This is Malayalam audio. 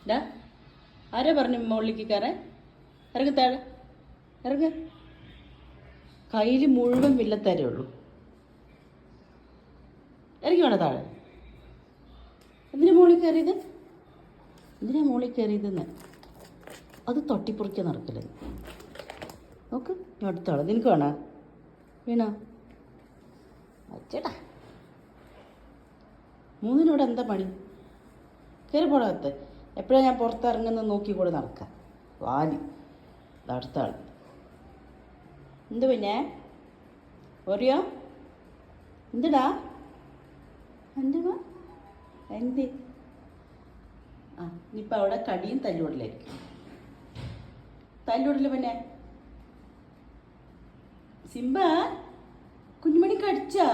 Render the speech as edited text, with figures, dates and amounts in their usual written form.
ഡാ ആരാ പറഞ്ഞു മുകളിലേക്ക് കയറാൻ? ഇറങ്ങി താഴെ ഇറങ്ങ. കയ്യിൽ മുഴുവൻ വില്ലത്തരേ ഉള്ളൂ. ഇറങ്ങി വേണം താഴെ. എന്തിനാ മുകളിൽ കയറിയത്? എന്തിനാ മുകളിൽ കയറിയതെന്ന് അത് തട്ടിപ്പുറിക്കാൻ നടക്കില്ല. നോക്ക്, ഞാൻ അടുത്താളെ നിനക്ക് വേണോ? വീണോ അച്ചേട്ടാ? മൂന്നിനോട് എന്താ പണി? കയറി പോടാകത്ത്. എപ്പോഴാണ് ഞാൻ പുറത്തിറങ്ങുന്നത് നോക്കിക്കൂടെ നടക്കാം. വാലി അടുത്ത ആൾ. എന്ത് പിന്നെ ഓറിയോ? എന്തിടാ? എന്തിടാ? എന്ത്? ആ ഇനിയിപ്പോൾ അവിടെ കടിയും തല്ലുകൂടലായിരിക്കും. തല്ലുകൂടല് പിന്നെ സിംബ കുഞ്ഞുമണി കടിച്ചാ?